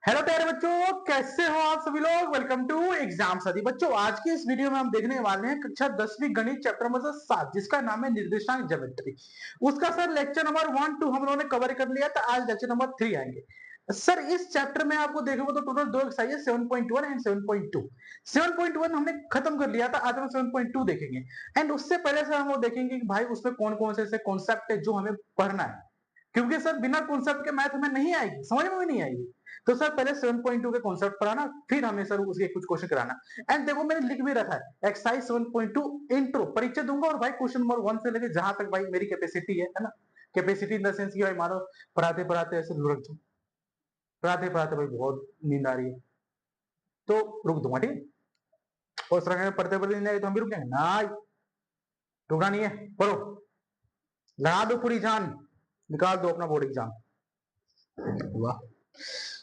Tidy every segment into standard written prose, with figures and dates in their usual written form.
Hello प्यारे बच्चों, कैसे हो आप सभी लोग। वेलकम टू एग्जाम साथी। बच्चों, आज की इस वीडियो में हम देखने वाले हैं कक्षा 10वीं गणित चैप्टर नंबर 7, जिसका नाम है निर्देशांक ज्योमेट्री। उसका सर लेक्चर नंबर 1 2 हम लोगों ने कवर कर लिया था। आज लेक्चर नंबर 3 आएंगे। सर इस चैप्टर में आपको देखोगे तो टोटल दो एक्सरसाइज 7.1 एंड 7.2। 7.1 हमने खत्म कर लिया था, आज हम 7.2 देखेंगे। एंड उससे पहले से हम वो देखेंगे कि भाई उसमें कौन कौन से ऐसे कॉन्सेप्ट है जो हमें पढ़ना है, क्योंकि सर बिना कॉन्सेप्ट के मैथ हमें नहीं आएगी, समझ में भी नहीं आएगी। तो सर पहले 7.2 के कॉन्सेप्ट पढ़ाना, फिर हमें सर उसके कुछ क्वेश्चन कराना। एंड देखो मैंने लिख भी रखा है एक्सरसाइज 7.2 इंट्रो परिचय दूंगा, और भाई क्वेश्चन नंबर 1 से लेके जहां तक भाई मेरी कैपेसिटी है ना। कैपेसिटी इन द सेंस की भाई मानो पढ़ाते पढ़ाते ऐसे लुढ़क जाऊं, पढ़ाते पढ़ाते भाई बहुत नींद आ रही है तो रुक दूंगा, ठीक है। और उस तरह पढ़ते पढ़ते नींद आई तो हम भी रुक जाएंगे ना, रुकना नहीं है। पढ़ो, लगा दो पूरी जान, निकाल दो अपना बोर्ड एग्जाम। वाह,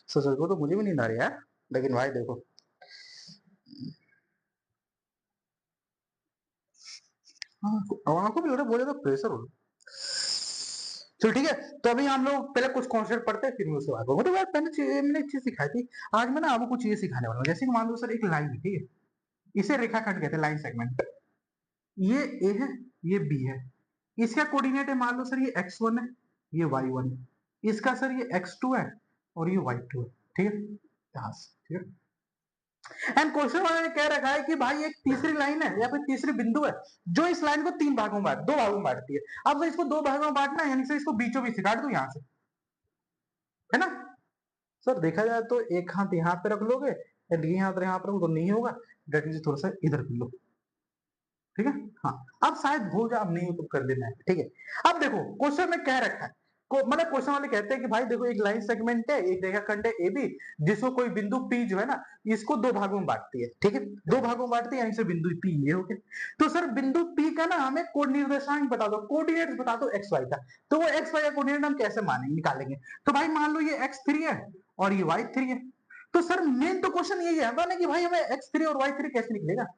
सच को तो मुझे भी नींद आ रही है, लेकिन भाई देखो आंखों भी लग रहा है बहुत ज्यादा प्रेशर हो। चलो ठीक है, तो अभी हम लोग पहले कुछ कॉन्सेप्ट पढ़ते हैं, फिर मैं उससे बात करूंगा। तो यार मैंने एक चीज सिखाई थी, आज मैं ना आपको कुछ चीजें सिखाने वाला हूँ। जैसे कि मान लो सर एक लाइन है, ठीक है, इसे रेखाखंड कहते हैं, लाइन सेगमेंट। ये ए है, ये बी है। इसका कोऑर्डिनेट है, मान लो सर ये x1 है, ये y1 है। इसका सर ये x2 है और ये y2 है, ठीक है। यहाँ से ठीक है। एंड क्वेश्चन वाले ने कह रखा है कि भाई एक तीसरी लाइन है या फिर तीसरी बिंदु है जो इस लाइन को तीन भागों में दो भागों में बांटती है। अब सर इसको दो भागों में बांटना है, यानी सर इसको बीचों बीच से काट दो यहां से, है ना। सर देखा जाए तो एक हाथ यहाँ पे रख लोगे, ये हाथ यहाँ पे रखो तो नहीं होगा। डेट मीन थोड़ा सा इधर कर लो, ठीक है। हाँ, अब शायद हो जाए, अब नहीं हो तो कर देना है, ठीक है। अब देखो क्वेश्चन में क्या रखा है, मतलब क्वेश्चन वाले कहते हैं कि भाई देखो एक लाइन सेगमेंट है, एक रेखाखंड है ए बी, जिसको कोई बिंदु पी जो है ना, इसको दो भागों में बांटती है, ठीक है। दो भागों में बांटती है, यानी से बिंदु पी ये हो गया। तो सर बिंदु पी का ना हमें कोड निर्देशांक बता दो, कोऑर्डिनेट्स बता दो एक्स वाई का। तो वो एक्स वाई का कोऑर्डिनेट हम कैसे मानेंगे, निकालेंगे। तो भाई मान लो ये x3 है और ये y3 है। तो सर मेन तो क्वेश्चन यही है कि भाई हमें x3 और y3 कैसे निकलेगा।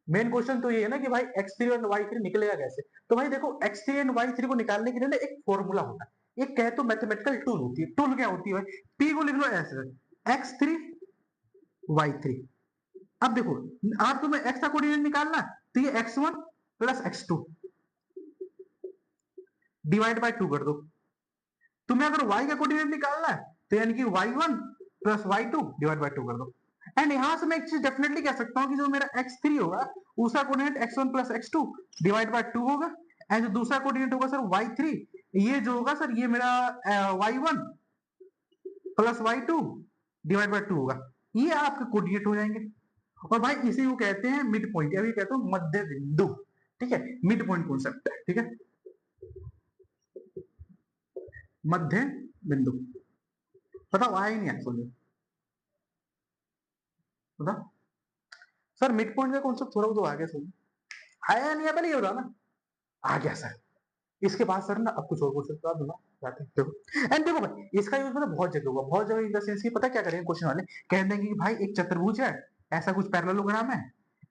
मेन क्वेश्चन तो ये है ना कि भाई x3 और y3 निकलेगा कैसे। तो भाई देखो x3 एंड y3 को निकालने के लिए ना एक फॉर्मूला होता है, एक कहे तो मैथमेटिकल टूल होती है। टूल क्या होती है भाई, p को लिख लो ऐसे, x3 y3। अब देखो, आप तुम्हें x का कोऑर्डिनेट निकालना है, तो ये x1 plus x2 divide by 2 कर दो। तुम्हें अगर y का कोऑर्डिनेट निकालना है, तो यानी कि y1 plus y2 divide by 2 कर दो। एंड यहां से मैं एक चीज डेफिनेटली कह सकता हूं कि जो मेरा x3 होगा उसका coordinate x1 plus x2 divide by 2 होगा। एंड जो दूसरा कोऑर्डिनेट होगा सर y3, ये जो होगा सर ये मेरा y1 plus y2 divide by 2 होगा। ये आपके कोऑर्डिनेट हो जाएंगे। और भाई इसी को कहते हैं मिड पॉइंट, अभी कहते हैं मध्य बिंदु, ठीक है। मिड पॉइंट कॉन्सेप्ट है, ठीक है, मध्य बिंदु। बताओ आया ही नहीं है, सुनिए बताओ। सर मिड पॉइंट का कॉन्सेप्ट थोड़ा बहुत आगे सुन आया नहीं है, पहले ये बताओ ना। आ गया सर। इसके बाद सर ना अब कुछ और क्वेश्चन बता दूंगा, जाते हैं देखो। एंड देखो भाई इसका यूज मतलब बहुत जगह होगा, बहुत जगह इन द सेंस की पता क्या करेंगे क्वेश्चन वाले, कह देंगे कि भाई एक चतुर्भुज है, ऐसा कुछ पैरेललोग्राम है।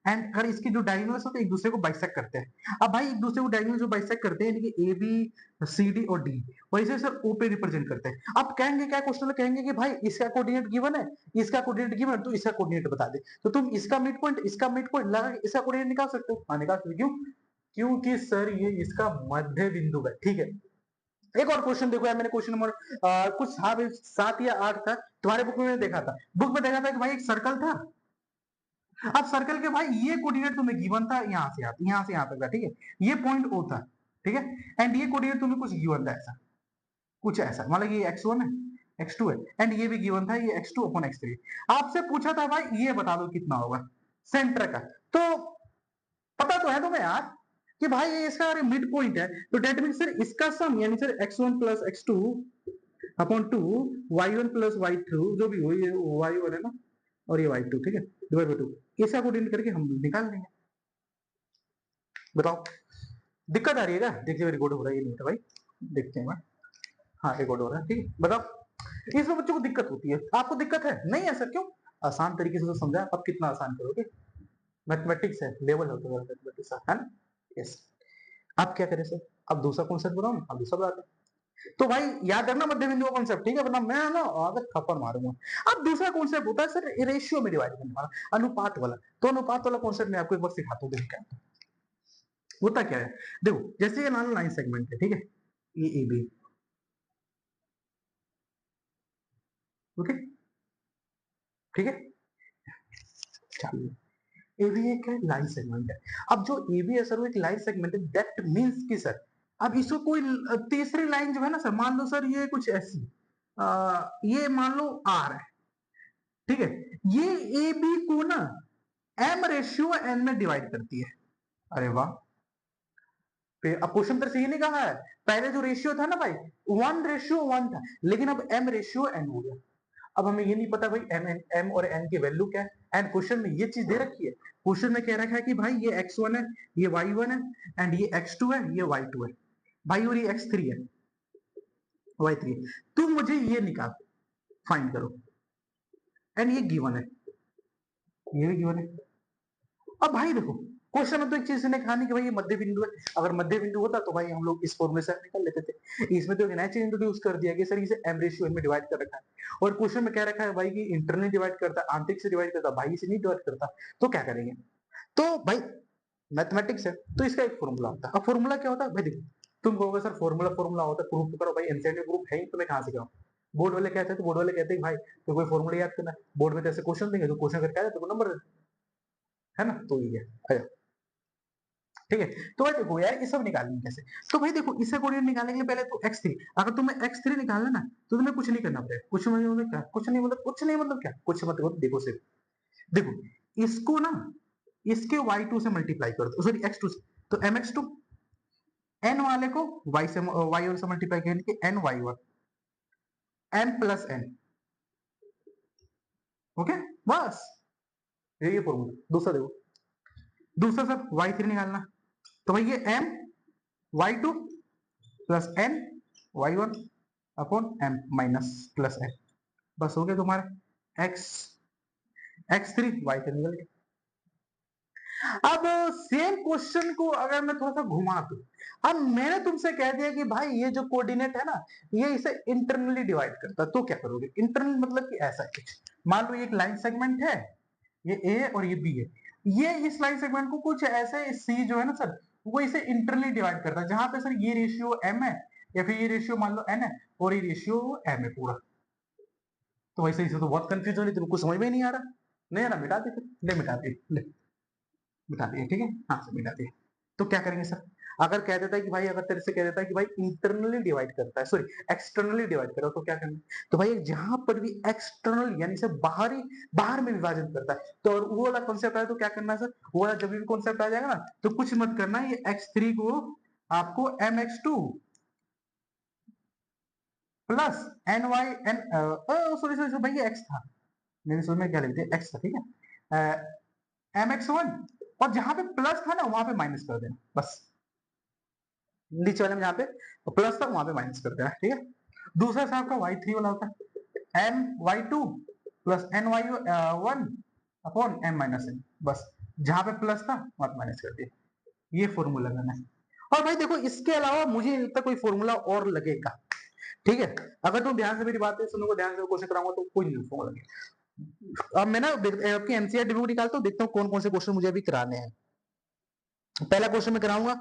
एंड अगर इसके जो डायगोनल्स होते हैं एक दूसरे को बाइसेक्ट करते हैं। अब भाई एक दूसरे को डायगोनल जो बाइसेक्ट करते हैं, यानी कि ए बी सी डी और डी, वैसे सर ओ पे रिप्रेजेंट करते हैं। अब कहेंगे क्या, क्वेश्चन में कहेंगे कि भाई इसका कोऑर्डिनेट गिवन है, इसका कोऑर्डिनेट गिवन है, तो इसका कोऑर्डिनेट बता दे। तो तुम इसका मिड पॉइंट, इसका मिड पॉइंट लगा के इसका कोऑर्डिनेट निकाल सकते हो। हाँ निकाल सकते हो, क्यों, क्योंकि सर ये इसका मध्य बिंदु है, ठीक है। एक और क्वेश्चन देखो यार, मैंने क्वेश्चन नंबर कुछ था 7 या 8 था, तुम्हारे बुक में मैंने देखा था, बुक में देखा था कि भाई एक सर्कल था। अब सर्कल के भाई ये कोऑर्डिनेट तुम्हें गिवन था, यहां से यहां तक था, ठीक है। ये पॉइंट ओ था, ठीक है। एंड ये कोऑर्डिनेट तुम्हें कुछ गिवन था ऐसा, कुछ ऐसा, मतलब ये x1 है, x2 है, एंड ये भी गिवन था ये x2 अपॉन x3। आपसे पूछा था भाई ये बता दो कितना होगा सेंटर का। तो पता तो है तुम्हें यार कि भाई ये इसका मिड पॉइंट है, तो डेट मीन सर इसका सम यानी sir x1 plus x2 upon 2, y1 plus y2 जो भी हो, ये y1 है ना और ये y2, ठीक है, डिवाइड बाय 2, इसका कोऑर्डिनेट करके हम निकाल लेंगे। बताओ दिक्कत आ रही है क्या, देखिए रिकॉर्ड हो रहा है, ये नहीं होता भाई, देखते हैं। हाँ रिकॉर्ड हो रहा है, ठीक है। बताओ इसमें बच्चों को दिक्कत होती है, आपको दिक्कत है नहीं है सर, क्यों, आसान तरीके से तो समझा, अब कितना आसान करोगे, मैथमेटिक्स है, लेवल होता है मैथमेटिक्स है ना। यस। अब क्या करें सर, अब दूसरा कॉन्सेप्ट बताओ, अब दूसरा बताते हैं। तो भाई याद रखना मध्य बिंदु का कॉन्सेप्ट, ठीक है, वरना मैं ना आगे थप्पड़ मारूंगा। अब दूसरा कॉन्सेप्ट होता है सर रेशियो में डिवाइड करने वाला, अनुपात वाला। तो अनुपात वाला कॉन्सेप्ट मैं आपको एक बार सिखाता हूँ, देखो क्या होता क्या है। देखो जैसे ये मान लाइन सेगमेंट है, ठीक है, ये ए बी, ओके, ठीक है, चलिए ए बी एक लाइन सेगमेंट है। अब जो ए बी है सर वो एक लाइन सेगमेंट है, दैट मीन्स कि सर अब इसको कोई तीसरी लाइन जो है ना सर, मान लो सर ये कुछ ऐसी ये मान लो आर है, ठीक है, ये ए बी को ना एम रेशियो एन में डिवाइड करती है। अरे वाह, फिर अब क्वेश्चन पर से ये नहीं कहा है, पहले जो रेशियो था ना भाई 1:1 था, लेकिन अब एम रेशियो एन हो गया। अब हमें ये नहीं पता भाई एम और एन की वैल्यू क्या है, एंड क्वेश्चन में ये चीज दे रखी है, क्वेश्चन में कह रखा है कि भाई ये x1 है, ये y1 है, एंड ये x2 है, ये y2 है भाई, और ये x3 है, y3 है। तो मुझे ये निकाल, फाइंड करो, एंड ये गिवन है, ये भी गिवन है। अब भाई देखो क्वेश्चन में तो एक चीज ने कहा नहीं कि भाई ये मध्य बिंदु है, अगर मध्य बिंदु होता तो भाई हम लोग इस फॉर्मूले से निकाल लेते थे। इसमें तो एक नया चीज इंट्रोड्यूस कर दिया कि सर इसे एम रेशियो में डिवाइड कर रखा है, और क्वेश्चन में क्या रखा है भाई कि इंटरनली डिवाइड करता, आंतरिक से डिवाइड करता, भाई इसे नहीं डिवाइड करता, तो क्या करेंगे। तो भाई मैथमेटिक्स है तो इसका एक फॉर्मूला होता है। अब फॉर्मूला क्या होता है भाई, देखो तुम कहोगे सर फॉर्मूला फॉर्मूला होता है, प्रूफ करो भाई, एनसीईआरटी प्रूफ है ही, तुम्हें कहां से क्या। बोर्ड वाले कहते हैं तो बोर्ड वाले कहते हैं भाई तो कोई फॉर्मूला याद करना, बोर्ड में तो ऐसे क्वेश्चन देंगे, तो क्वेश्चन करके आया तो नंबर है ना, तो ये है, ठीक है। तो भाई देखो यार ये सब निकालेंगे कैसे, तो भाई देखो इसे कोऑर्डिनेट निकालने के लिए पहले तो x3, अगर तुम्हें x3 निकालना ना तो तुम्हें कुछ नहीं करना पड़ेगा, कुछ नहीं मतलब क्या, कुछ नहीं मतलब क्या, कुछ मतलब देखो सिर्फ देखो इसको ना इसके y2 से मल्टीप्लाई कर दो, सॉरी x2 से, तो mx2, n वाले को y से y से मल्टीप्लाई करने के n y1 m plus n, okay, बस यही फॉर्मूला। दूसरा देखो, दूसरा सर y3 निकालना, तो भाई ये m y2 plus n y1 upon m minus plus n, बस हो गया तुम्हारा x x3 y3 निकल गया। अब सेम क्वेश्चन को अगर मैं थोड़ा सा घुमा दूं, अब मैंने तुमसे कह दिया कि भाई ये जो कोऑर्डिनेट है ना ये इसे इंटरनली डिवाइड करता है, तो क्या करोगे। इंटरनल मतलब कि ऐसा कुछ, मान लो ये एक लाइन सेगमेंट है, ये ए और ये बी है, ये इस लाइन सेगमेंट को कुछ ऐसे सी जो है ना सर वो इसे इंटरनली डिवाइड करता है, जहां पे सर ये रेशियो m है या फिर ये रेशियो मान लो n है और ये रेशियो m है पूरा। तो वैसे इसे तो बहुत कंफ्यूजन है, तुमको समझ में नहीं आ रहा, नहीं आ रहा मिटा दे, ले मिटा दे, ले मिटा दिए, ठीक है, हाँ से मिटा दिए। तो क्या करेंगे सर, अगर कह देता है कि भाई अगर तेरे से कह देता है कि भाई इंटरनली डिवाइड करता है, सॉरी एक्सटर्नली डिवाइड करो, तो क्या करना, तो भाई जहां पर भी एक्सटर्नल यानी से बाहरी, बाहर में विभाजन करता है, तो और वो वाला कॉन्सेप्ट आया तो क्या करना है सर, वो वाला जब भी कॉन्सेप्ट आ जाएगा ना तो कुछ मत करना, ये x3 को आपको mx2 plus n y n, sorry sorry भाई ये x था, मेरे समझ में क्या लिख दिया, x था, ठीक है, mx1, और जहां पे प्लस था ना वहां पे माइनस कर देना बस, नीचे वाले में जहां पे प्लस था वहां पे माइनस कर देना, ठीक है। दूसरा सा आपका y3 वाला होता है m y2 plus n y1 upon m minus n, बस जहां पे प्लस था वहां पे माइनस कर दिया, ये फॉर्मूला लगाना है। और भाई देखो इसके अलावा मुझे नहीं लगता कोई फॉर्मूला और लगेगा, ठीक है। अगर तुम ध्यान से मेरी बातें सुनोगे, ध्यान से क्वेश्चन कराऊंगा तो कोई नहीं फॉर्मूला लगेगा। अब मैं ना आपकी एनसीईआरटी बुक निकालता हूँ, देखता हूँ कौन कौन से क्वेश्चन मुझे अभी कराने हैं। पहला क्वेश्चन मैं कराऊंगा,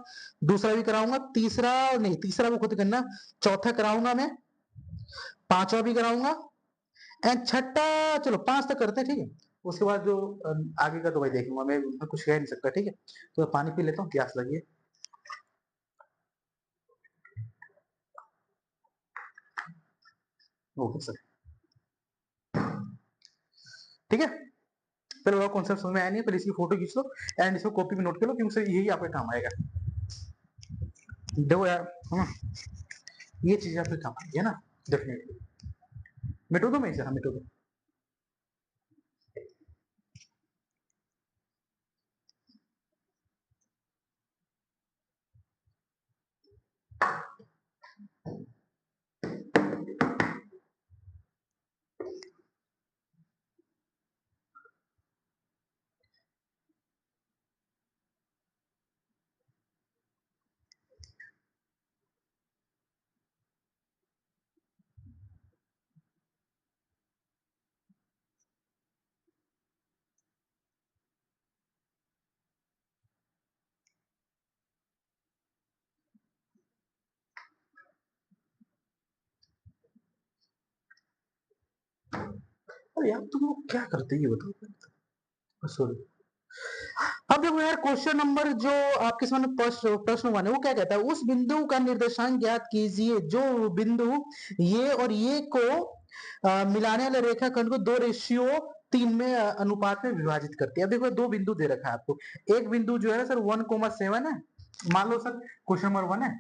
दूसरा भी कराऊंगा, तीसरा नहीं, तीसरा वो खुद करना, चौथा कराऊंगा मैं, पांचवा भी कराऊंगा, एंड छठा, चलो पांच तक करते हैं, ठीक है। उसके बाद जो आगे का तो भाई देखूंगा मैं कुछ कह नहीं सकता, ठीक है। तो पानी पी लेता हूँ, प्यास लगी है। ओके सर, ठीक है। चलो कॉन्सेप्ट समझ में आया नहीं है, पहले इसकी फोटो खींच लो एंड इसको कॉपी में नोट कर लो, क्योंकि सर यही आपके काम आएगा। देखो यार, ये चीज आपके काम आएगी है ना, डेफिनेटली। मिटो दो मैं इसे, हाँ मिटो दो। अरे यार तुम लोग क्या करते हैं ये बताओ। सॉरी। अब देखो यार क्वेश्चन नंबर जो आपके सामने प्रश्न वन है वो क्या कहता है, उस बिंदु का निर्देशांक ज्ञात कीजिए जो बिंदु ये और ये को मिलाने वाले रेखाखंड को 2:3 में अनुपात में विभाजित करती है। अब देखो दो बिंदु दे रखा है आपको, एक बिंदु जो है सर 1,7 है, मान लो सर क्वेश्चन नंबर 1 है,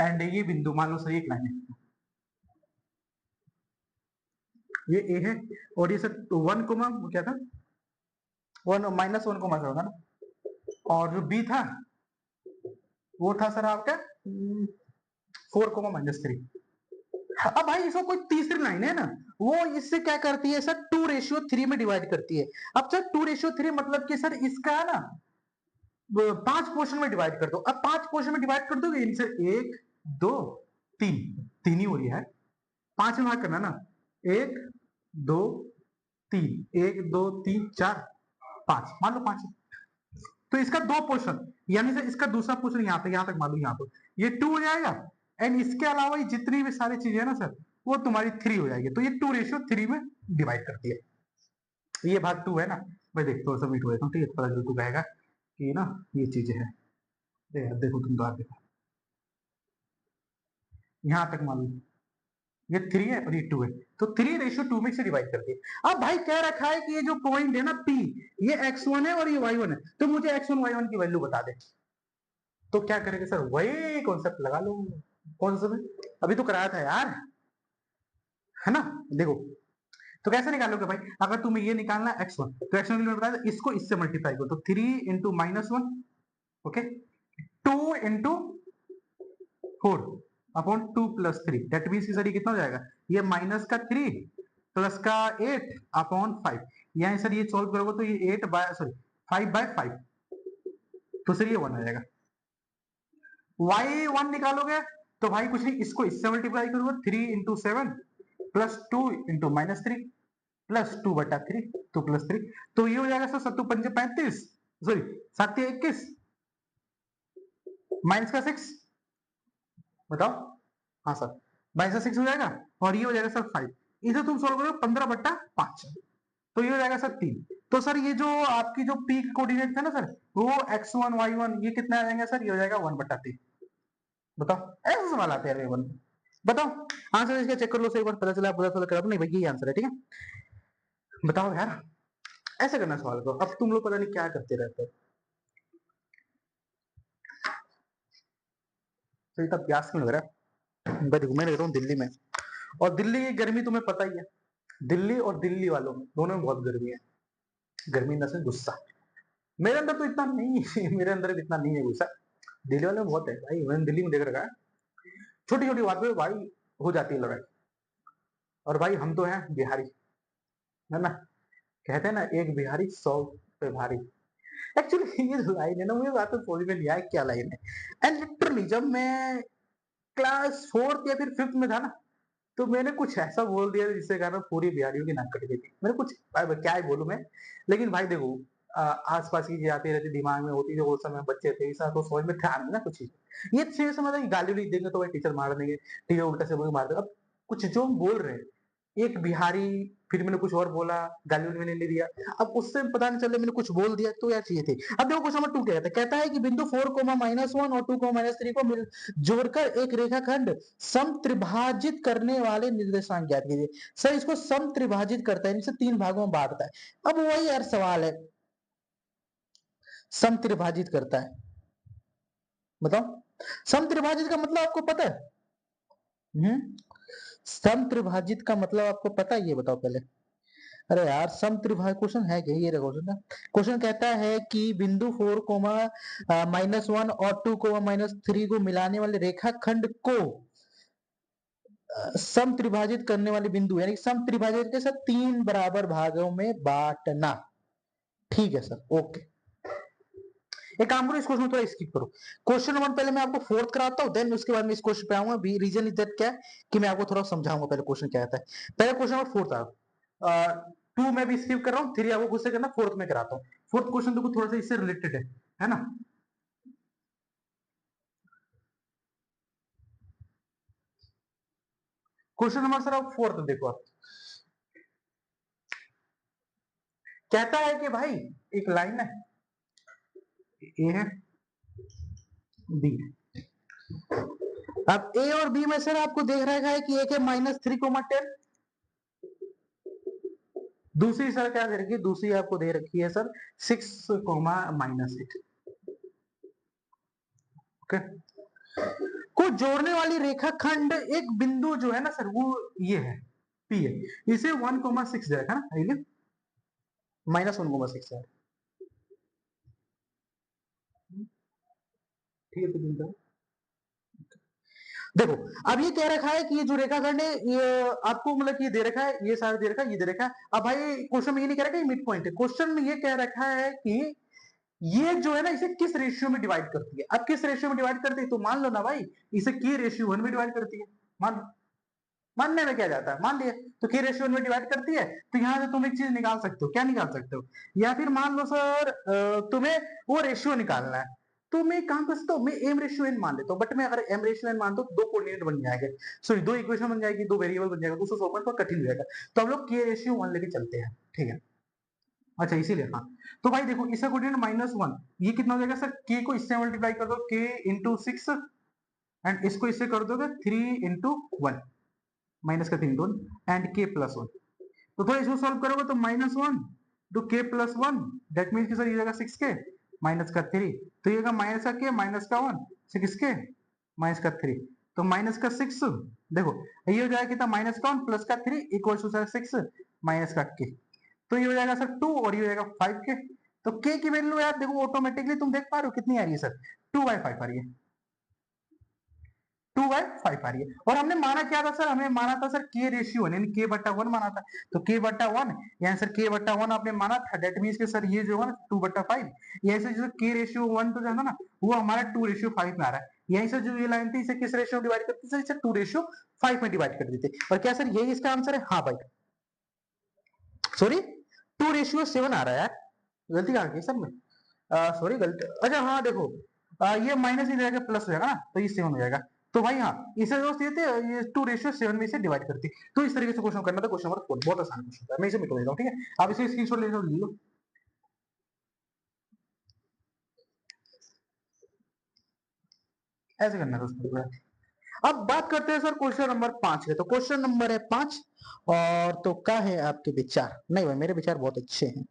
एंड ये बिंदु मान लो सर एक लाइन है, ये ए है, और ये सर 1, क्या था, 1 - 1 होगा ना, और जो बी था वो था सर आपका 4, -3। अब भाई इसको कोई तीसरी लाइन है ना, वो इससे क्या करती है सर 2:3 में डिवाइड करती है। अब सर 2:3 मतलब कि सर इसका ना 5 पोर्शन में डिवाइड कर दो। अब 5 पोर्शन में डिवाइड कर दोगे सर 1 2 3, 3 ही हो रही है, 5 में भाग करना ना, 1 2 3, 1 2 3 4 5, मान लो 5। तो इसका 2 पोर्शन, यानी से इसका दूसरा पोर्शन यहाँ पे, यहाँ तक मान लो, यहाँ पे ये 2 हो जाएगा, एंड इसके अलावा ये जितनी भी सारी चीजें है ना सर वो तुम्हारी 3 हो जाएगी। तो ये 2:3 में डिवाइड करती है। ये भाग 2 है ना, मैं देखता हूँ सबमिट हो जाता हूँ, ठीक है, पता चल तू कहेगा कि ना ये चीजें हैं। देखो तुम तो आगे यहाँ तक मान लो ये 3 है और ये 2 है, तो 3:2 में से डिवाइड करती है। अब भाई कह रखा है कि ये जो पॉइंट है ना P, ये x1 है और ये y1 है, तो मुझे x1 y1 की वैल्यू बता दे। तो क्या करेंगे सर, वही कॉन्सेप्ट लगा लो। कौन सा, अभी तो कराया था यार, है ना। देखो तो कैसे निकालोगे भाई, अगर तुम्हें ये निकालना है x1, तो x1 के लिए बताया इसको इससे मल्टीप्लाई करो, तो 3 × -1, okay, 2 × 4 upon 2 + 3, that means sir ये कितना हो जाएगा, ये -3 प्लस का 8 अपॉन 5, यहाँ सर ये सॉल्व करोगे तो ये 5/5, तो सर ये 1 आ जाएगा। y1 निकालोगे तो भाई कुछ नहीं, इसको इससे मल्टीप्लाई करोगे, 3 × 7 प्लस 2 × -3 प्लस 2/3, 2 + 3, तो ये हो जाएगा सर 7 × 5 = 35, सॉरी 7 × 21 माइनस का 6, बताओ। हाँ सर माइनस का 6 हो जाएगा, और ये हो जाएगा सर 5, इसे तुम सोल्व करो 15/5, तो ये हो जाएगा सर 3। तो सर ये जो आपकी जो पीक कोऑर्डिनेट था ना सर, वो x1 y1 ये कितना आ जाएगा सर, ये हो जाएगा 1/3। बताओ ऐसे सवाल आते हैं वन, बताओ आंसर इसका चेक कर लो, से एक बार पता चला, पता चला करा नहीं भाई यही आंसर है, ठीक है। बताओ यार ऐसे करना सवाल को, अब तुम लोग पता नहीं क्या करते रहते हो। तो इतना प्यास क्यों लग रहा है, मैं देखो मैं रहता हूँ दिल्ली में, और दिल्ली की गर्मी तुम्हें पता ही है, दिल्ली और दिल्ली वालों में दोनों में बहुत गर्मी है, गर्मी न से गुस्सा। मेरे अंदर तो इतना नहीं है, मेरे अंदर इतना नहीं है गुस्सा, दिल्ली वाले में बहुत है भाई, मैंने दिल्ली में देख रखा है, छोटी छोटी बात पे भाई हो जाती है लड़ाई। और भाई हम तो हैं बिहारी, है ना, कहते हैं ना एक बिहारी 100 पे भारी। एक्चुअली ये जो लाइन है ना, मुझे बात तो समझ में नहीं आया क्या लाइन है, एंड लिटरली जब मैं क्लास 4th या फिर 5th में था ना, तो मैंने कुछ ऐसा बोल दिया जिससे कारण पूरी बिहारियों की नाक कट गई थी। मैंने कुछ क्या ही बोलूं मैं, लेकिन भाई देखो आसपास की चीजें आती रहती दिमाग में होती, जो उस समय बच्चे थे ऐसा तो समझ में था नहीं ना कुछ चीज, ये चीज समझ गाली नहीं देंगे तो भाई टीचर मार देंगे, टीचर उल्टा से मार देंगे। अब कुछ जो हम बोल रहे हैं, एक बिहारी, फिर मैंने कुछ और बोला, गाली मैंने नहीं दिया, अब उससे पता नहीं चले मैंने कुछ बोल दिया तो क्या चाहिए थे। अब देखो क्वेश्चन नंबर 2 क्या कहता है कि बिंदु 4, -1 और 2, -3 को मिल जोड़कर एक रेखाखंड सम त्रिभाजित करने वाले निर्देशांक ज्ञात कीजिए। सर इसको सम त्रिभाजित करता है, इनसे 3 भागों में बांटता है। अब वही यार सवाल है, सम त्रिभाजित करता है, बताओ सम त्रिभाजित का मतलब आपको पता है? सम त्रिभाजित का मतलब आपको पता है, ये बताओ पहले। अरे यार सम त्रिभाजित क्वेश्चन है क्या, ये रहा क्वेश्चन। क्वेश्चन कहता है कि बिंदु 4, -1 और 2, -3 को मिलाने वाले रेखाखंड को सम त्रिभाजित करने वाले बिंदु, यानी सम त्रिभाजित के साथ 3 बराबर भागों में बांटना। ठीक है सर, ओके। एक काम करो, इस क्वेश्चन थोड़ा स्किप करो, क्वेश्चन नंबर पहले मैं आपको 4th कराता हूं, देन उसके बाद मैं इस क्वेश्चन पे आऊंगा। रीजन इज दैट क्या है कि मैं आपको थोड़ा समझाऊंगा पहले क्वेश्चन क्या आता है। पहले क्वेश्चन नंबर 4 था, 2 में भी स्किप कर रहा हूँ, 3 आपको खुद से करना, 4th में कराता हूँ। 4th क्वेश्चन देखो थोड़ा सा इससे रिलेटेड है ना। क्वेश्चन नंबर सर आप 4th देखो आप, कहता है कि भाई एक लाइन है, ए है, बी है। अब ए और बी में सर आपको देख रखा है कि एक है -3,10, दूसरी सर क्या दे रखी है, दूसरी आपको दे रखी है सर 6,-8। ओके, को जोड़ने वाली रेखाखंड एक बिंदु जो है ना सर वो ये है, पी है, इसे 1,6 दे रखा है ना, -1,6 है। ठीक है, तो बिंदु देखो, अब ये कह रखा है कि ये जो रेखाखंड है ये आपको मतलब ये दे रखा है, ये सारा दे रखा है, ये दे रखा है। अब भाई क्वेश्चन में ये नहीं कह रखा है मिड पॉइंट है, क्वेश्चन में ये कह रखा है कि ये जो है ना इसे किस रेशियो में डिवाइड करती है। अब किस रेशियो में डिवाइड करती है, तो मान लो ना भाई इसे के रेशियो 1 में डिवाइड करती है, मान मानने में क्या जाता है, मान लिया तो के रेशियो 1 में डिवाइड करती है, तो यहां से तुम एक चीज निकाल सकते हो, क्या निकाल सकते हो, या फिर मान लो सर तुम्हें वो रेशियो निकालना है, तो मैं एक काम कर सकता हूँ, मैं एम रेशियो एन मान लेता हूँ, बट मैं अगर एम रेशियो एन मानता हूँ तो दो कोऑर्डिनेट बन जाएंगे, सॉरी दो इक्वेशन बन जाएगी, दो वेरिएबल बन जाएगा, उसको सॉल्व करना थोड़ा कठिन हो जाएगा, तो हम लोग के रेशियो 1 लेके चलते हैं, ठीक है। अच्छा इसीलिए हाँ, तो भाई देखो इसका कोऑर्डिनेट -1, ये कितना हो जाएगा सर, के को इससे मल्टीप्लाई कर दो, के इंटू 6, एंड इसको इससे कर दोगे 3 इंटू 1, माइनस का 3 एंड के प्लस 1, तो थोड़ा इसको सॉल्व करोगे तो -1 टू के प्लस 1, दैट मीन्स कि सर ये जाएगा 6 के माइनस का 3, तो ये माइनस का के माइनस का 1, 6 के माइनस का 3, तो माइनस का 6, देखो ये हो जाएगा कितना, माइनस का 1 प्लस का 3 इक्वल टू सर 6 माइनस का के, तो ये हो जाएगा सर 2 और ये हो जाएगा 5 के, तो के की वैल्यू यार देखो ऑटोमेटिकली तुम देख पा रहे हो कितनी आ रही है सर, 2/5 आ रही है, 2/5 आ रही है। और हमने माना क्या था सर, हमने माना था सर के रेशियो 1 यानी के बट्टा 1 माना था, तो के बट्टा 1 यानी सर के बट्टा 1 आपने माना था, दैट मींस के सर ये जो है 2/5, यही से जो के रेशियो 1 तो जाना ना वो हमारा 2/5 में आ रहा है, यही से जो ये लाइन थी इसे किस रेशियो में डिवाइड करती सर, इसे 2/5 में डिवाइड कर देते, और क्या सर यही इसका आंसर है, हाँ भाई सॉरी 2/7 आ रहा है यार, गलती कहाँ की सर में, सॉरी गलती, अच्छा हाँ देखो ये माइनस ही जाएगा प्लस हो जाएगा ना, तो ये 7 हो जाएगा, तो भाई हाँ इसे दोस्त ये थे ये 2/7 में इसे डिवाइड करती, तो इस तरीके से क्वेश्चन करना था, क्वेश्चन नंबर 4 बहुत आसान क्वेश्चन था, मैं इसे मिटा देता हूँ, ठीक है, आप इसे स्क्रीनशॉट ले लो, ऐसे करना था उसको। अब बात करते हैं सर क्वेश्चन नंबर 5 है, तो क्वेश्चन नंबर है 5, और तो क्या है आपके विचार, नहीं भाई मेरे विचार बहुत अच्छे हैं।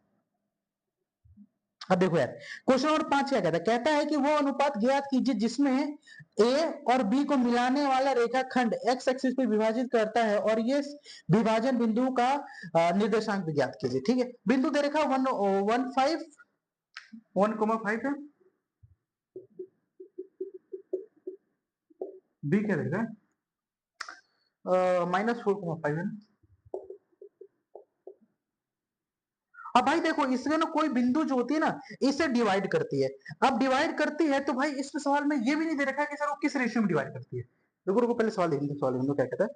अब देखो यार क्वेश्चन नंबर 5 क्या कहता है, कहता है कि वो अनुपात ज्ञात कीजिए जिसमें ए और बी को मिलाने वाला रेखाखंड एक्स एक्सिस पे विभाजित करता है, और ये विभाजन बिंदु का निर्देशांक भी ज्ञात कीजिए, ठीक है। बिंदु दे रखा 1,5 है, बी क्या देगा -4,5 है ना। अब भाई देखो इसमें ना कोई बिंदु जो होती है ना इसे डिवाइड करती है, अब डिवाइड करती है तो भाई इस सवाल में ये भी नहीं दे रखा है कि सर वो किस रेशियो में डिवाइड करती है, देखो रुको पहले सवाल देख, सवाल देख क्या कहता है।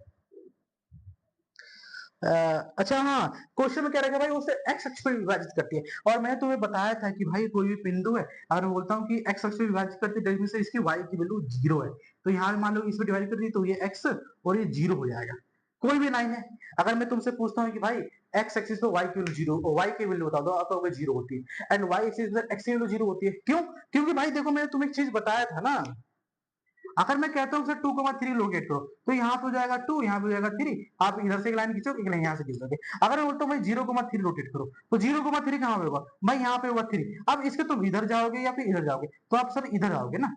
अच्छा हाँ, क्वेश्चन में क्या रखा है भाई, उसे एक्स अक्ष पे विभाजित करती है, और मैंने तुम्हें बताया था कि भाई कोई भी बिंदु है अगर मैं बोलता हूँ कि एक्स अक्ष पे विभाजित करती है तो इसकी वाई की वैल्यू 0 है, तो यहाँ मान लो इसमें डिवाइड कर दी तो ये एक्स और ये 0 हो जाएगा, कोई भी लाइन है, अगर मैं तुमसे पूछता हूँ कि भाई एक्स एक्सिस पे वाई की वैल्यू 0, वाई की वैल्यू बता दो, आप कहोगे 0 होती है, एंड वाई एक्सिस पे एक्स की वैल्यू 0 होती है, क्यों, क्योंकि भाई देखो मैंने तुम्हें एक चीज बताया था ना, अगर मैं कहता हूँ सर 2,3 लोकेट करो तो यहाँ पे हो जाएगा 2, यहाँ पे हो जाएगा 3, आप इधर से एक लाइन खींचो, एक लाइन यहाँ से खींचोगे, अगर मैं बोलता हूँ भाई 0,3 रोटेट करो तो 0,3 कहाँ पे होगा भाई, यहाँ पे होगा 3, अब इसके तुम इधर जाओगे या फिर इधर जाओगे, तो आप सर इधर आओगे ना,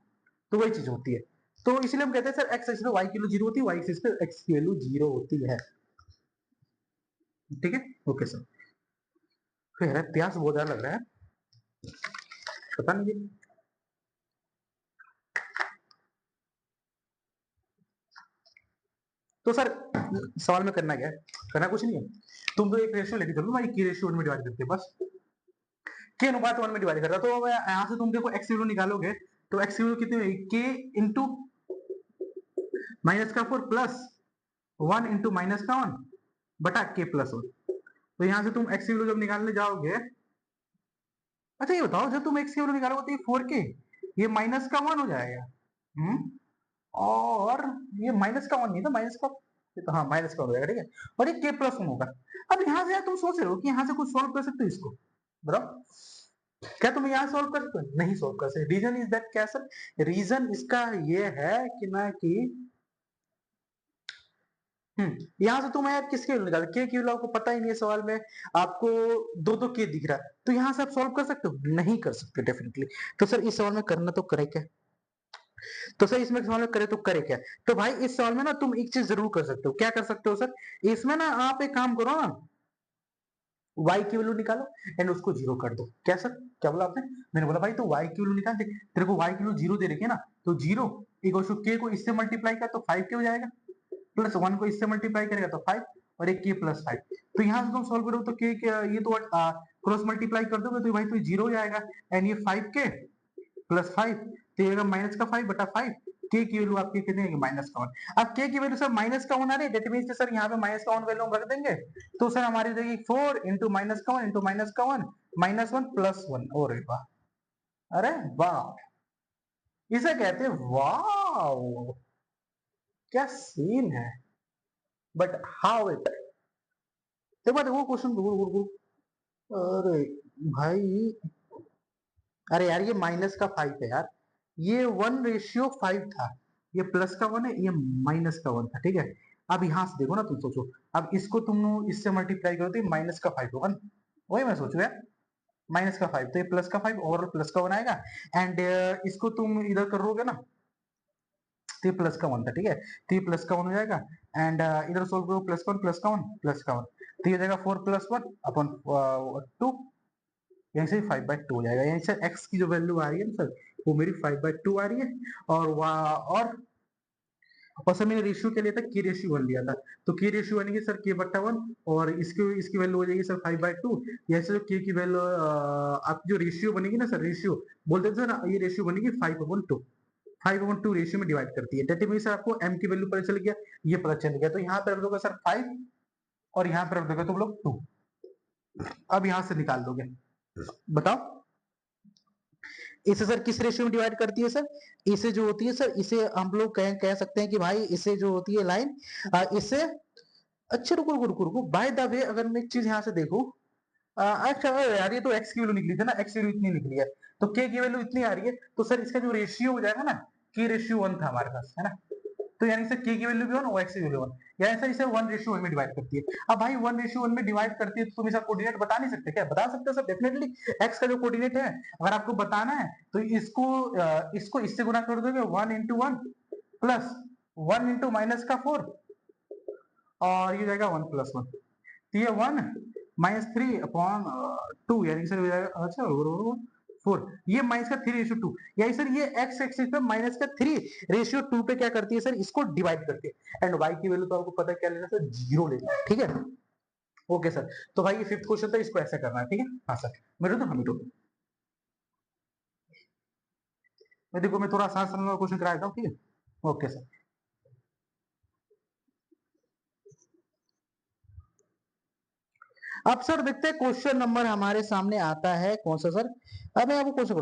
तो वही चीज होती है, तो इसलिए हम कहते हैं सर एक्स एक्सिस पे वाई की वैल्यू 0 होती है, वाई एक्सिस पे एक्स की वैल्यू 0 होती है, ठीक है, ओके सर। फिर प्यास बहुत ज्यादा लग रहा है, पता नहीं, तो सर सवाल में करना क्या है, करना कुछ नहीं है, तुम तो एक रेशियो लेके चलो भाई, की रेशियो 1 में डिवाइड करते हैं बस, के अनुपात 1 में डिवाइड कर रहा, तो यहाँ से तुम देखो एक्स वैल्यू निकालोगे तो एक्स वैल्यू कितनी हुई, के इंटू माइनस का 4 प्लस 1 इंटू माइनस का 1 बटा के प्लस 1, तो यहाँ से तुम एक्स वैल्यू जब निकालने जाओगे, अच्छा ये बताओ जब तुम एक्स की वैल्यू निकालोगे तो ये 4 के ये माइनस का 1 हो जाएगा, और ये माइनस का 1 नहीं था, माइनस का, तो हाँ माइनस का हो जाएगा, ठीक है, और ये के प्लस 1 होगा। अब यहाँ से यार तुम सोच रहे हो कि यहाँ से कुछ सॉल्व कर सकते हो इसको, बताओ, क्या तुम यहाँ सॉल्व कर सकते हो? नहीं सॉल्व कर सकते। रीजन इज दैट क्या सर? रीजन इसका ये है कि ना कि यहाँ से तुम यार किसके वैल्यू निकाल, के की वैल्यू आपको पता ही नहीं है सवाल में, आपको दो दो के दिख रहा है, तो यहाँ से आप सॉल्व कर सकते हो? नहीं कर सकते डेफिनेटली। तो सर इस सवाल में करना तो करे क्या? तो सर इसमें सवाल में करे तो करे क्या? तो भाई इस सवाल में ना तुम एक चीज जरूर कर सकते हो। क्या कर सकते हो सर? इसमें ना आप एक काम करो ना, y की वैल्यू निकालो एंड उसको जीरो कर दो। क्या सर? क्या बोला आपने? मैंने बोला भाई तो y की वैल्यू निकाल दे, तेरे को y की वैल्यू जीरो दे रखी है ना, तो जीरो इक्वल टू k को इससे मल्टीप्लाई कर तो 5k हो जाएगा, प्लस 1 को इससे मल्टीप्लाई करेगा तो 5, और एक k प्लस 5। तो यहाँ से तुम सॉल्व करो तो k ये तो क्रॉस मल्टीप्लाई कर दोगे तो भाई तो जीरो हो जाएगा, एंड ये 5k प्लस 5, तो ये माइनस का 5 बटा 5, के की वैल्यू आपकी कितनी है? माइनस का 1। अब के की वैल्यू सर माइनस का 1 आ रही है, दैट मींस सर यहाँ पे माइनस का 1 वैल्यू हम रख देंगे, तो सर हमारी हो जाएगी 4 इंटू माइनस का 1 इंटू माइनस का 1 माइनस 1 प्लस 1। अरे वाह, अरे वाह, इसे कहते हैं वाह, क्या सीन है। बट हाउ इट, एक बार देखो क्वेश्चन। अरे भाई, अरे यार ये माइनस का 5 है यार, ये 1:5 था, ये प्लस का 1 है, ये माइनस का 1 था, ठीक है। अब यहां से देखो ना, तुम सोचो, अब इसको तुम इससे मल्टीप्लाई करो तो ये माइनस का 5 होगा ना, वही मैं सोचू यार, माइनस का 5 तो ये प्लस का 5 ओवरऑल प्लस का 1 आएगा, एंड इसको तुम इधर करोगे ना तो ये प्लस का 1 था, ठीक है, तो ये प्लस का 1 हो जाएगा, एंड इधर सोल्व करो, प्लस का 1 प्लस का 1 प्लस का 1, तो ये हो जाएगा 4 प्लस 1 अपॉन 2, यहीं से 5/2 हो जाएगा। यहीं से x की जो वैल्यू आ रही है ना सर, वो मेरी 5/2 आ रही है, और और सर मैंने रेशियो के लिए था के रेशियो 1 लिया था, तो के रेशियो 1 की सर के बट्टा 1, और इसकी वैल्यू हो जाएगी सर 5/2। ऐसे जो के की वैल्यू आपकी जो रेशियो बनेगी ना सर, रेशियो बोलते हैं सर, ये रेशियो बनेगी 5/2, 5/2 रेशियो में डिवाइड करती है, दैट मींस आपको m की वैल्यू पता चल गया, ये पता चल गया, तो यहाँ पे रख दोगे सर 5, और यहाँ पे रख दोगे तुम लोग 2। अब यहाँ से निकाल दोगे, बताओ इसे सर किस रेशियो में डिवाइड करती है सर? इसे जो होती है सर, इसे हम लोग कह सकते हैं कि भाई इसे जो होती है लाइन, इसे, अच्छा रुको रुको रुको रुको, बाय द वे अगर मैं एक चीज यहाँ से देखूं, अच्छा यार ये तो x की वैल्यू निकली थी ना, x की वैल्यू इतनी निकली है, तो k की वैल्यू इतनी आ रही है, तो सर इसका जो रेशियो हो जाएगा ना, k रेशियो 1 था हमारे पास, है ना, तो यानी सर k की वैल्यू भी 1 और x की वैल्यू 1, यानी सर इसे 1:1 में डिवाइड करती है। अब भाई 1:1 में डिवाइड करती है, तो तुम इसका कोऑर्डिनेट बता नहीं सकते क्या? बता सकते हो सर डेफिनेटली, x का जो कोऑर्डिनेट है अगर आपको बताना है तो इसको इससे गुना कर दोगे, 1 इंटू 1 प्लस 1 इंटू माइनस का 4, और ये जाएगा 1 प्लस 1, तो ये 1 -3/2, यानी सर हो जाएगा, अच्छा 4, ये माइनस का 3:2, यानी सर ये x एक्सिस पे माइनस का 3:2 पे क्या करती है सर, इसको डिवाइड करती है, एंड y की वैल्यू तो आपको पता है क्या लेना सर, जीरो लेना है, ठीक है। ओके सर, तो भाई ये फिफ्थ क्वेश्चन था, इसको ऐसे करना है, ठीक है। हाँ सर, मेरे तो हम मैं देखो मैं थोड़ा आसान सा क्वेश्चन करा देता हूँ, ठीक है। ओके सर, अब सर देखते हैं क्वेश्चन नंबर हमारे सामने आता है कौन सा सर। अब मैं आपको क्वेश्चन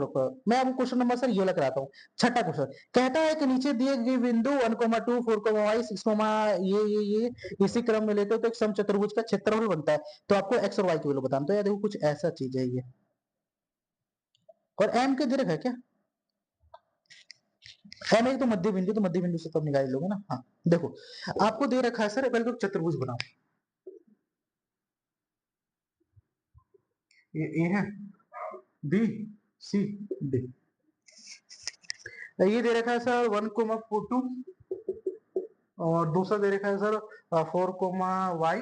मैं आपको क्वेश्चन नंबर सर ये लग रहा हूँ, छठा क्वेश्चन कहता है कि नीचे दिए गए बिंदु 1,2 4,y 6, ये इसी क्रम में लेते हो तो एक समचतुर्भुज का क्षेत्रफल बनता है, तो आपको x और y की वैल्यू बताना। तो यार देखो कुछ ऐसा चीज है ये, और m के दे रखा है क्या? m एक तो मध्य बिंदु, तो मध्य बिंदु से तो निकाल लोगे ना। हाँ देखो, आपको दे रखा है सर, पहले तो चतुर्भुज बनाओ, ये ए है, बी, सी, डी, ये दे रखा है सर 1,2, और दूसरा दे रखा है सर 4,y,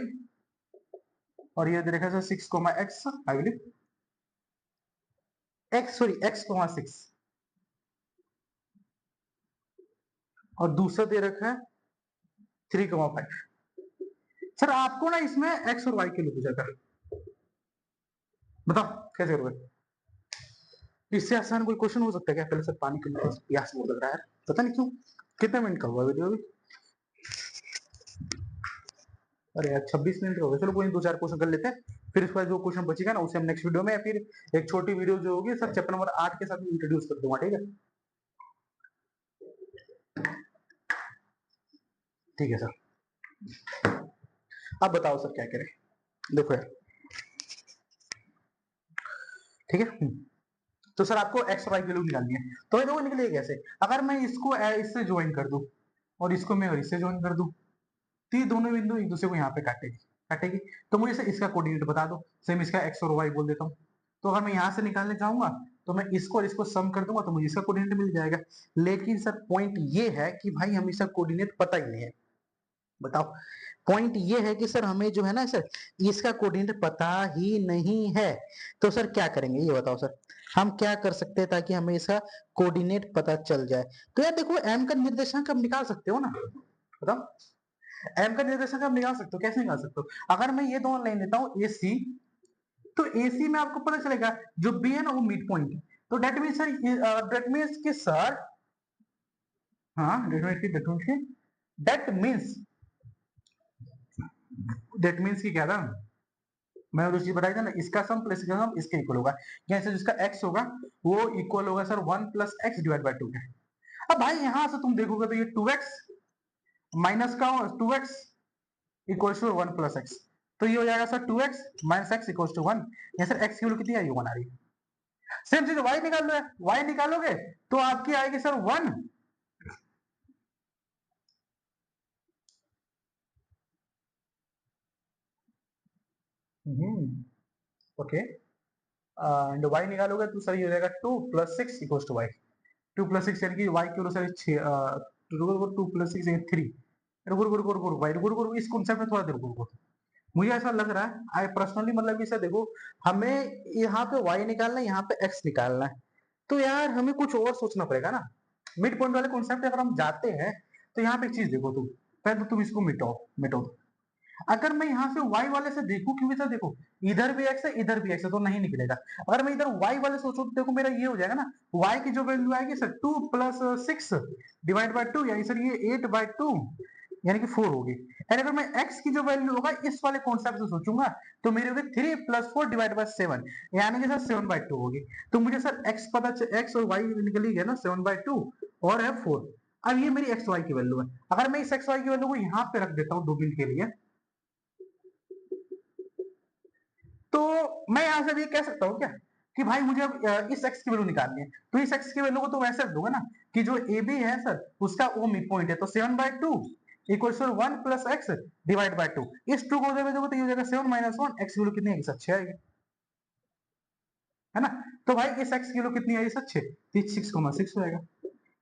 और ये दे रखा है sir 6,x, I believe x, sorry x,6, और दूसरा दे रखा है 3,5। सर आपको ना इसमें x और y के लिए पूछा था, बताओ कैसे करोगे? इससे आसान कोई क्वेश्चन हो सकता है क्या? पहले सर पानी के लिए प्यास बहुत लग रहा है, पता नहीं क्यों। कितने मिनट का हुआ वीडियो अभी? अरे यार 26 मिनट हो गए, चलो कोई दो चार क्वेश्चन कर लेते हैं, फिर उसके बाद जो क्वेश्चन बचेगा ना उसे हम नेक्स्ट वीडियो में, या फिर एक छोटी वीडियो जो होगी सर चैप्टर नंबर 8 के साथ इंट्रोड्यूस कर दूंगा, ठीक है। ठीक है सर, अब बताओ सर क्या करें। देखो यार, ठीक है। तो सर आपको एक्स और वाई की वैल्यू निकालनी है, तो ये देखो निकलेगी कैसे, अगर मैं इसको इससे ज्वाइन कर दूं और इसको मैं और इससे ज्वाइन कर दूं, तो ये दोनों बिंदु एक दूसरे को यहाँ पे काटेगी काटेगी, तो मुझे सर इसका कोऑर्डिनेट बता दो, सेम इसका एक्स और वाई बोल देता हूँ। तो अगर मैं यहाँ से निकालने जाऊंगा तो मैं इसको और इसको सम कर दूंगा तो मुझे इसका कोऑर्डिनेट मिल जाएगा। लेकिन सर पॉइंट ये है कि भाई हमें इसका कोऑर्डिनेट पता ही नहीं है। बताओ, पॉइंट ये है कि सर हमें जो है ना सर इसका कोऑर्डिनेट पता ही नहीं है, तो सर क्या करेंगे ये बताओ सर, हम क्या कर सकते हैं ताकि हमें इसका कोऑर्डिनेट पता चल जाए। तो यार देखो एम का निर्देशांक आप निकाल सकते हो ना, बताओ एम का निर्देशांक आप निकाल सकते हो, कैसे निकाल सकते हो, अगर मैं ये दोनों लाइन लेता हूँ ए सी, तो ए सी में आपको पता चलेगा जो बी है ना वो मिड पॉइंट है, तो that mean sir that means कि सर, हाँ डेट मीन्स कि क्या था, मैं जो चीज बताई था ना, इसका सम प्लस इसका सम इसके इक्वल होगा, जैसे जिसका x होगा वो इक्वल होगा sir 1 plus x divide by 2 के। अब भाई यहां से तुम देखोगे तो ये 2x माइनस का 2x equals to 1 plus x, तो ये हो जाएगा sir 2x minus x equals to 1, यहाँ सर x की वैल्यू कितनी आई 1 आ रही है। सेम चीज y निकाल लो, y निकालोगे तो आपकी आएगी सर 1, ओके, एंड y निकालोगे तो सर ये हो जाएगा 2 plus 6 equals to y, 2 plus 6 यानी कि y की वैल्यू सर 6 2 प्लस 6 यानी 3, रुको रुको रुको रुको भाई रुको रुको, इस कॉन्सेप्ट में थोड़ा देर रुको, मुझे ऐसा लग रहा है आई पर्सनली मतलब इसे देखो, हमें यहाँ पे y निकालना है, यहाँ पे x निकालना है, तो यार हमें कुछ और सोचना पड़ेगा ना। मिड पॉइंट वाले कॉन्सेप्ट अगर हम जाते हैं तो यहाँ पे एक चीज देखो, तुम पहले तो तुम इसको मिटाओ मिटाओ, अगर मैं यहाँ से y वाले से देखूं, क्योंकि सर देखो इधर भी x है इधर भी x है तो नहीं निकलेगा, अगर मैं इधर y वाले सोचूं तो देखो मेरा ये हो जाएगा ना, y की जो वैल्यू आएगी सर 2 प्लस 6 डिवाइड बाय 2 यानी सर ये 8 बाय 2 यानी कि 4 होगी, एंड अगर मैं x की जो वैल्यू होगा इस वाले कॉन्सेप्ट से सोचूंगा तो मेरी होगी 3 प्लस 4 डिवाइड बाय 7 यानी कि सर 7 बाय 2 होगी, तो मुझे सर x पता x और y निकली है ना 7 बाय 2 और है 4। अब ये मेरी x y की वैल्यू है, अगर मैं इस x y की वैल्यू को यहाँ पे रख देता हूँ 2 मिनट के लिए, तो मैं यहां से भी कह सकता हूं क्या कि भाई मुझे अब इस x की वैल्यू निकालनी है, तो इस x की वैल्यू को तो वैसे रख दूंगा ना कि जो ए बी है सर उसका वो मिड पॉइंट है, तो 7 by 2 equals to 1 plus x divide by 2, इस 2 को जब देखो तो ये हो जाएगा 7 माइनस 1, x की वैल्यू कितनी आएगी सर 6 आएगी, है ना, तो भाई इस x की वैल्यू कितनी आई सर 6, तो 6,6 हो जाएगा।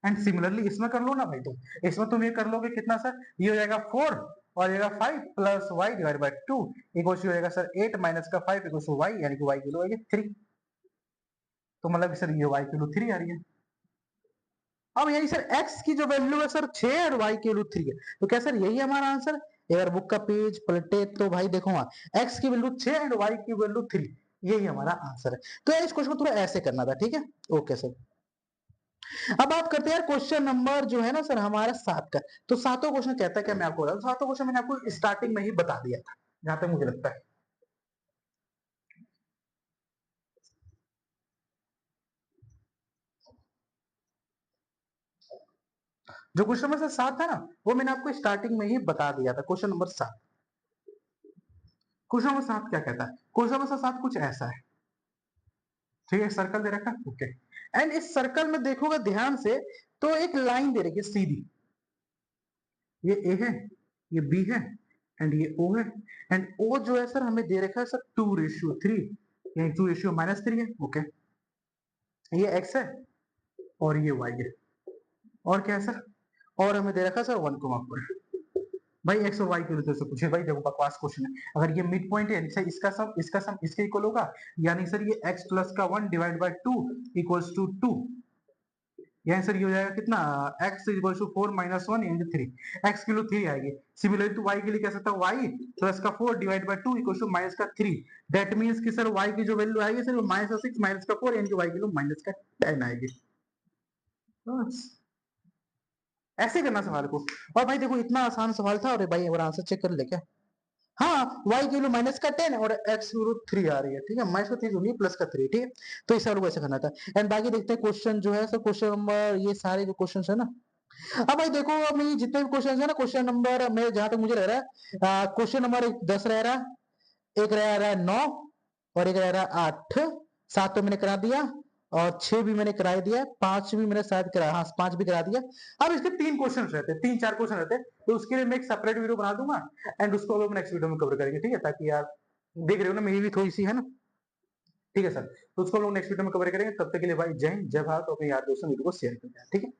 एंड सिमिलरली इसमें कर लो ना भाई, तुम इसमें तुम ये कर लोगे कितना सर, ये हो जाएगा 4 और ये 5 plus y divide by 2 equals to हो जाएगा सर 8 माइनस का 5 इक्वल्स टू वाई यानी कि वाई की वैल्यू आएगी 3, तो मतलब सर ये y की वैल्यू 3 आ रही है। अब यही सर x की जो वैल्यू है सर 6 और y की वैल्यू 3 है, तो क्या सर यही हमारा आंसर, अगर बुक का पेज पलटे तो भाई देखो x की वैल्यू 6 एंड y की वैल्यू 3, यही हमारा आंसर है। तो यार इस क्वेश्चन को थोड़ा ऐसे करना था, ठीक है, ओके सर। अब बात करते हैं यार क्वेश्चन नंबर जो है ना सर हमारा 7 का, तो सातों क्वेश्चन कहता है क्या मैं आपको बता दूं, सातों क्वेश्चन मैंने आपको स्टार्टिंग में ही बता दिया था जहां तक मुझे लगता है। जो क्वेश्चन नंबर 7 था ना वो मैंने आपको स्टार्टिंग में ही बता दिया था, क्वेश्चन नंबर 7। क्वेश्चन नंबर 7 क्या कहता है, क्वेश्चन नंबर 7 कुछ ऐसा है, ठीक है, सर्कल दे रखा है, ओके, एंड इस सर्कल में देखोगे ध्यान से तो एक लाइन दे रखी है सीधी, ये ए है ये बी है एंड ये ओ है, एंड ओ जो है सर हमें दे रखा है सर 2:3 यानी 2:-3 है, ओके, ये एक्स है और ये वाई है, और क्या है सर, और हमें दे रखा है सर 1,4, भाई एक्स और वाई की वजह से पूछे, भाई देखो बकवास क्वेश्चन है, अगर ये मिड पॉइंट है सर इसका सम इसके इक्वल होगा, यानी सर ये x प्लस का 1 डिवाइड बाय 2 इक्वल्स टू 2, यहाँ सर ये हो जाएगा कितना x इक्वल्स टू 4 माइनस 1 यानी 3, x की वैल्यू 3 आएगी, सिमिलरली टू y के लिए कह सकता हूँ y प्लस का 4 divide by 2 equals to minus का 3, दैट मींस कि सर y की जो वैल्यू आएगी सर माइनस का 6 माइनस का 4 यानी कि y की वैल्यू माइनस का 10 आएगी, बस ऐसे करना सवाल को। और भाई देखो इतना आसान सवाल था, और भाई और आंसर चेक कर ले क्या, हाँ y की वैल्यू माइनस का 10 और x की वैल्यू 3 आ रही है, ठीक है, माइनस का 3 होनी है प्लस का 3, ठीक है, तो इस वाले को ऐसे करना था। एंड बाकी देखते हैं क्वेश्चन जो है सर क्वेश्चन नंबर ये सारे जो क्वेश्चन है ना, अब भाई देखो अब ये जितने भी क्वेश्चन है ना, क्वेश्चन नंबर मैं जहां तक मुझे लग रहा है क्वेश्चन नंबर 10 रह रहा है, एक रह रहा है 9 और एक रह रहा है 8, 7 तो मैंने करा दिया और 6 भी मैंने करा दिया, 5 भी मैंने शायद करा, हाँ 5 भी करा दिया। अब इसके 3 क्वेश्चन रहते हैं, 3-4 क्वेश्चन रहते हैं, तो उसके लिए मैं एक सेपरेट वीडियो बना दूंगा एंड उसको हम नेक्स्ट वीडियो में कवर करेंगे, ठीक है, ताकि यार देख रहे हो ना मेरी भी थोड़ी सी है ना, ठीक है सर, तो उसको हम लोग नेक्स्ट वीडियो में कवर करेंगे। तब तक के लिए भाई जय हिंद, जय भारत, और अपने यार दोस्तों वीडियो को शेयर करते हैं, ठीक है।